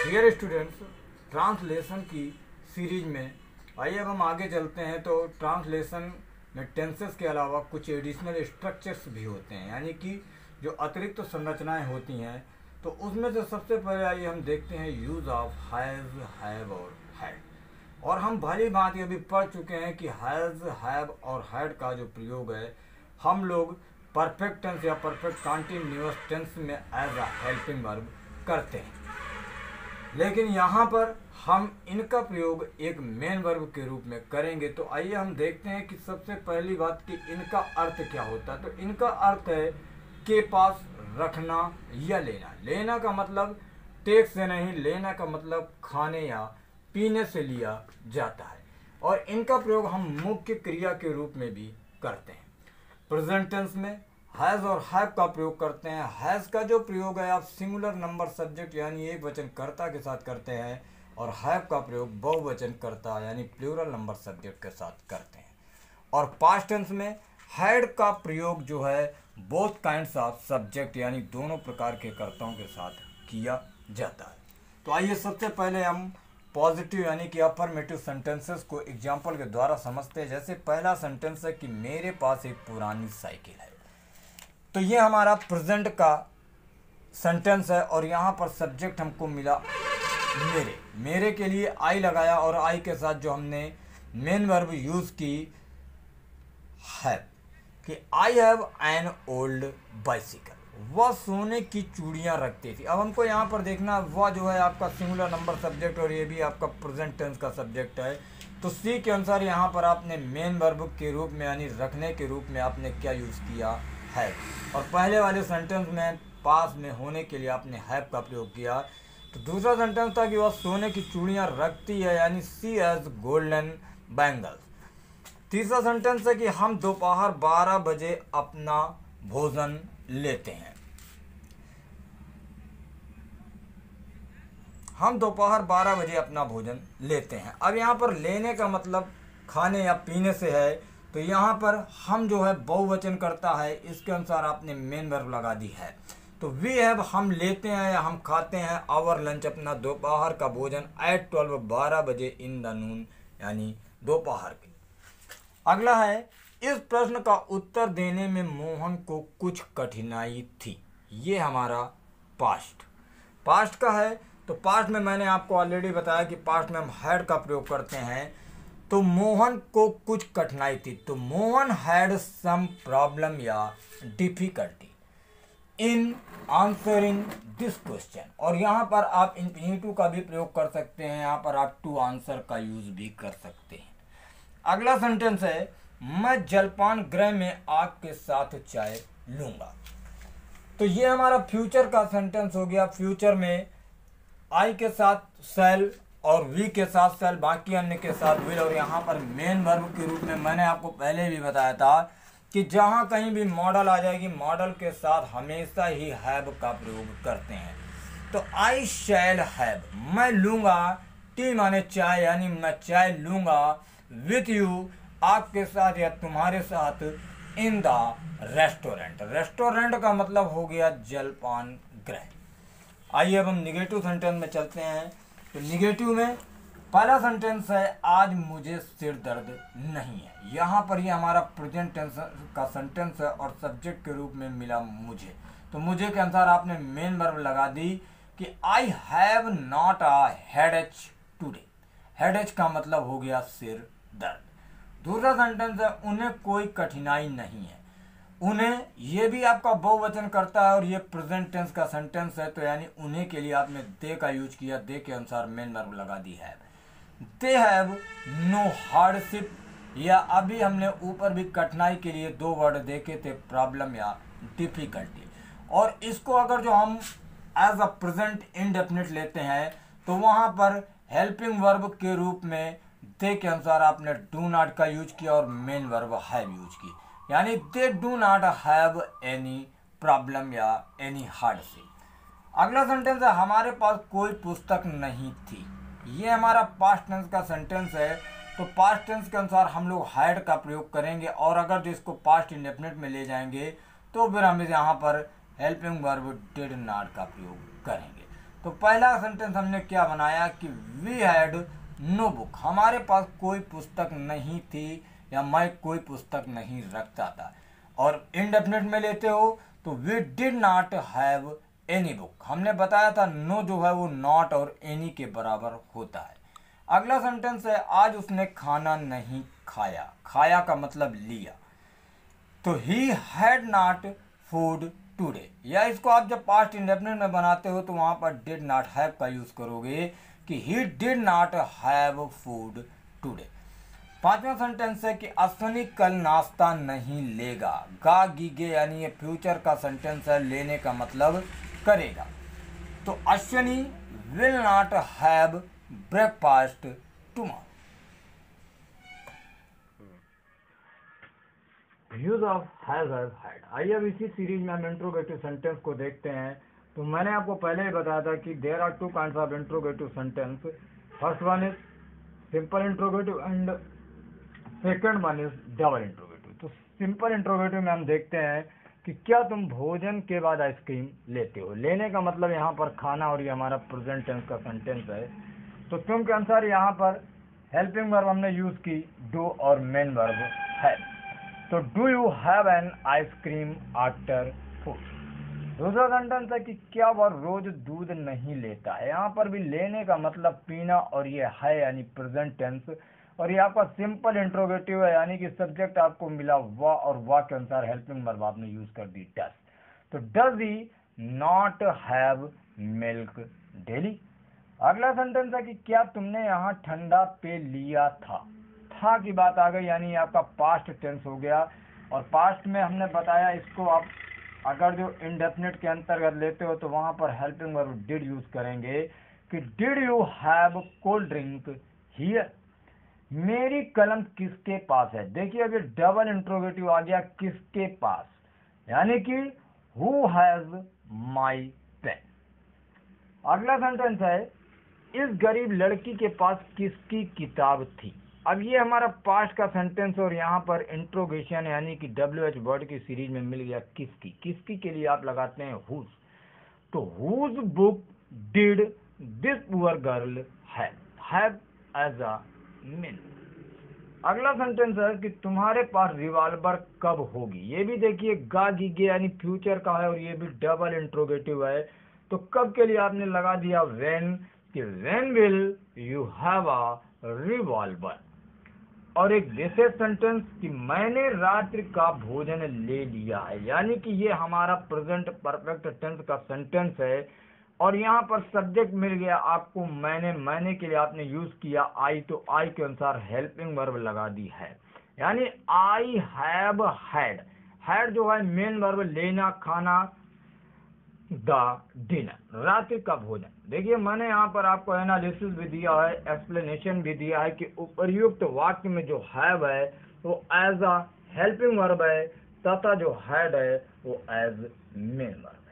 Dear students, translation की series में आइए अब हम आगे चलते हैं। तो ट्रांसलेशन में टेंसेस के अलावा कुछ एडिशनल स्ट्रक्चर्स भी होते हैं, यानी कि जो अतिरिक्त संरचनाएं होती हैं। तो उसमें से सबसे पहले आइए हम देखते हैं यूज़ ऑफ हैव और हैड। और हम भली भांति अभी पढ़ चुके हैं कि हैव और हैड का जो प्रयोग है हम लोग परफेक्ट टेंस या परफेक्ट कंटीन्यूअस टेंस में एज अ हेल्पिंग वर्ब करते हैं, लेकिन यहाँ पर हम इनका प्रयोग एक मेन वर्ब के रूप में करेंगे। तो आइए हम देखते हैं कि सबसे पहली बात कि इनका अर्थ क्या होता है। तो इनका अर्थ है के पास रखना या लेना। लेना का मतलब टेक से नहीं, लेना का मतलब खाने या पीने से लिया जाता है। और इनका प्रयोग हम मुख्य क्रिया के रूप में भी करते हैं। प्रेजेंट टेंस में हैज़ और हैव का प्रयोग करते हैं। हैज़ का जो प्रयोग है आप सिंगुलर नंबर सब्जेक्ट यानी एक वचन कर्ता के साथ करते हैं, और हैव का प्रयोग बहुवचन कर्ता यानी प्लूरल नंबर सब्जेक्ट के साथ करते हैं। और पास्ट टेंस में हैड का प्रयोग जो है बोथ काइंड्स ऑफ सब्जेक्ट यानी दोनों प्रकार के कर्ताओं के साथ किया जाता है। तो आइए सबसे पहले हम पॉजिटिव यानी कि अफर्मेटिव सेंटेंसेस को एग्जाम्पल के द्वारा समझते हैं। जैसे पहला सेंटेंस है कि मेरे पास एक पुरानी साइकिल है। तो ये हमारा प्रेजेंट का सेंटेंस है और यहाँ पर सब्जेक्ट हमको मिला मेरे के लिए आई लगाया, और आई के साथ जो हमने मेन वर्ब यूज की है कि I have an old bicycle. वह सोने की चूड़ियाँ रखती थी। अब हमको यहाँ पर देखना, वह जो है आपका सिंगुलर नंबर सब्जेक्ट और ये भी आपका प्रेजेंट टेंस का सब्जेक्ट है। तो सी के अनुसार यहाँ पर आपने मेन वर्ब के रूप में यानी रखने के रूप में आपने क्या यूज़ किया है, और पहले वाले सेंटेंस में पास में होने के लिए आपने हैव का प्रयोग किया। तो दूसरा सेंटेंस था कि वह सोने की चूड़ियाँ रखती है यानी सी हैज़ गोल्डन बैंगल्स। तीसरा सेंटेंस है कि हम दोपहर 12 बजे अपना भोजन लेते हैं। हम दोपहर 12 बजे अपना भोजन लेते हैं। अब यहाँ पर लेने का मतलब खाने या पीने से है, तो यहाँ पर हम जो है बहुवचन करता है, इसके अनुसार आपने मेन वर्ब लगा दी है। तो वी हैव हम लेते हैं या हम खाते हैं आवर लंच अपना दोपहर का भोजन एट 12 बजे इन द नून यानी दोपहर के। अगला है इस प्रश्न का उत्तर देने में मोहन को कुछ कठिनाई थी। ये हमारा पास्ट का है। तो पास्ट में मैंने आपको ऑलरेडी बताया कि पास्ट में हम हैड का प्रयोग करते हैं। तो मोहन को कुछ कठिनाई थी, तो मोहन हैड सम प्रॉब्लम या difficulty in answering this question. और यहाँ पर आप इंफिनिटिव का भी प्रयोग कर सकते हैं, यहाँ पर आप टू आंसर का यूज भी कर सकते हैं। अगला सेंटेंस है मैं जलपान गृह में आग के साथ चाय लूंगा। तो ये हमारा फ्यूचर का सेंटेंस हो गया। फ्यूचर में आई के साथ सेल और वी के साथ सेल, बाकी अन्य के साथ विल, और यहाँ पर मेन वर्ब के रूप में मैंने आपको पहले भी बताया था कि जहाँ कहीं भी मॉडल आ जाएगी, मॉडल के साथ हमेशा ही हैव का प्रयोग करते हैं। तो आई शैल हैव मैं लूंगा, टी माने चाय यानी मैं चाय लूंगा, विथ यू आपके साथ या तुम्हारे साथ, इन द रेस्टोरेंट। रेस्टोरेंट का मतलब हो गया जलपान गृह। आइए अब हम निगेटिव सेंटेंस में चलते हैं। तो निगेटिव में पहला सेंटेंस है आज मुझे सिर दर्द नहीं है। यहाँ पर ये हमारा प्रेजेंट टेंस का सेंटेंस है और सब्जेक्ट के रूप में मिला मुझे। तो मुझे के अनुसार आपने मेन वर्ब लगा दी कि I have not a headache today. Headache का मतलब हो गया सिर दर्द। दूसरा सेंटेंस है उन्हें कोई कठिनाई नहीं है। उन्हें ये भी आपका बहुवचन करता है और ये प्रेजेंट टेंस का सेंटेंस है, तो यानी उन्हें के लिए आपने दे का यूज किया, दे के अनुसार मेन वर्ब लगा दी है। दे हैव नो हार्डशिप, या अभी हमने ऊपर भी कठिनाई के लिए दो वर्ड देखे थे, प्रॉब्लम या डिफिकल्टी। और इसको अगर जो हम एज अ प्रेजेंट इंडेफिनिट लेते हैं तो वहाँ पर हेल्पिंग वर्ब के रूप में दे के अनुसार आपने डू नॉट का यूज किया और मेन वर्ब हैव यूज की, यानी they do not have any problem या एनी हार्डशिप। अगला सेंटेंस है हमारे पास कोई पुस्तक नहीं थी। ये हमारा पास्ट टेंस का सेंटेंस है। तो पास्ट टेंस के अनुसार हम लोग हैड का प्रयोग करेंगे, और अगर जो इसको पास्ट इंडेफिनिट में ले जाएंगे तो फिर हम यहाँ पर हेल्पिंग वर्ब डिड नॉट का प्रयोग करेंगे। तो पहला सेंटेंस हमने क्या बनाया कि वी हैड नो बुक, हमारे पास कोई पुस्तक नहीं थी या मैं कोई पुस्तक नहीं रखता था। और इनडेफिनिट में लेते हो तो we did not have any book, हमने बताया था नो जो है वो नॉट और एनी के बराबर होता है। अगला सेंटेंस है आज उसने खाना नहीं खाया, खाया का मतलब लिया, तो he had not food today, या इसको आप जब पास्ट इंडेफिनिट में बनाते हो तो वहां पर डिड नॉट हैव का यूज करोगे कि he did not have food today. पांचवा सेंटेंस है कि अश्विनी कल नाश्ता नहीं लेगा, गा गीगे यानी ये फ्यूचर का सेंटेंस है, लेने का मतलब करेगा, तो Ashwini will not have breakfast tomorrow. Use of has had. आइए अब इसी सीरीज में हम इंट्रोगेटिव सेंटेंस को देखते हैं। तो मैंने आपको पहले ही बताया था कि there are two kinds of interrogative sentence, first one is simple interrogative and second one is double interrogative. तो सिंपल इंट्रोगेटिव में हम देखते हैं कि क्या तुम भोजन के बाद आइसक्रीम लेते हो, लेने का मतलब यहाँ पर खाना और ये हमारा प्रेजेंट टेंस का सेंटेंस है। तो तुम के अनुसार यहाँ पर हेल्पिंग वर्ब हमने यूज की डू और मेन वर्ब है, तो do you have an ice cream after food. दूसरा सेंटेंस है कि क्या वह रोज दूध नहीं लेता है, यहाँ पर भी लेने का मतलब पीना और ये है यानी प्रेजेंट टेंस, और ये आपका सिंपल इंट्रोगेटिव है यानी कि सब्जेक्ट आपको मिला वाह और वाह के अनुसार हेल्पिंग वर्ब आपने यूज कर दी डज। तो does he not have milk daily. अगला सेंटेंस है कि क्या तुमने यहाँ ठंडा पे लिया था की बात आ गई यानी आपका पास्ट टेंस हो गया, और पास्ट में हमने बताया इसको आप अगर जो इंडेफिनिट के अंतर्गत लेते हो तो वहां पर हेल्पिंग वर्ब डिड यूज करेंगे कि did you have cold drink here, मेरी कलम किसके पास है। देखिए अभी डबल इंट्रोगेटिव आ गया किसके पास, यानी कि हु हैज माई पेन। अगला सेंटेंस है इस गरीब लड़की के पास किसकी किताब थी। अब ये हमारा पास्ट का सेंटेंस और यहाँ पर इंट्रोगेशन यानी कि WH वर्ड की सीरीज में मिल गया किसकी, किसकी के लिए आप लगाते हैं हुज, तो whose book did this poor girl have as a man. अगला सेंटेंस है कि तुम्हारे पास रिवॉल्वर कब होगी, ये भी देखिए गा गीगे यानी फ्यूचर का है और ये भी डबल इंट्रोगेटिव है, तो कब के लिए आपने लगा दिया व्हेन, कि when will you have a revolver. और एक विशेष सेंटेंस कि मैंने रात्रि का भोजन ले लिया है, यानी कि ये हमारा प्रेजेंट परफेक्ट टेंस का सेंटेंस है, और यहाँ पर सब्जेक्ट मिल गया आपको मैंने के लिए आपने यूज किया आई, तो आई के अनुसार हेल्पिंग वर्ब लगा दी है, यानी आई हैव हैड, हैड जो है मेन वर्ब लेना खाना, द डिनर रात्रि का भोजन। देखिए मैंने यहाँ पर आपको एनालिसिस भी दिया है, एक्सप्लेनेशन भी दिया है कि उपर्युक्त वाक्य में जो हैव है वो एज अ हेल्पिंग वर्ब है तथा जो हैड है वो एज मेन वर्ब।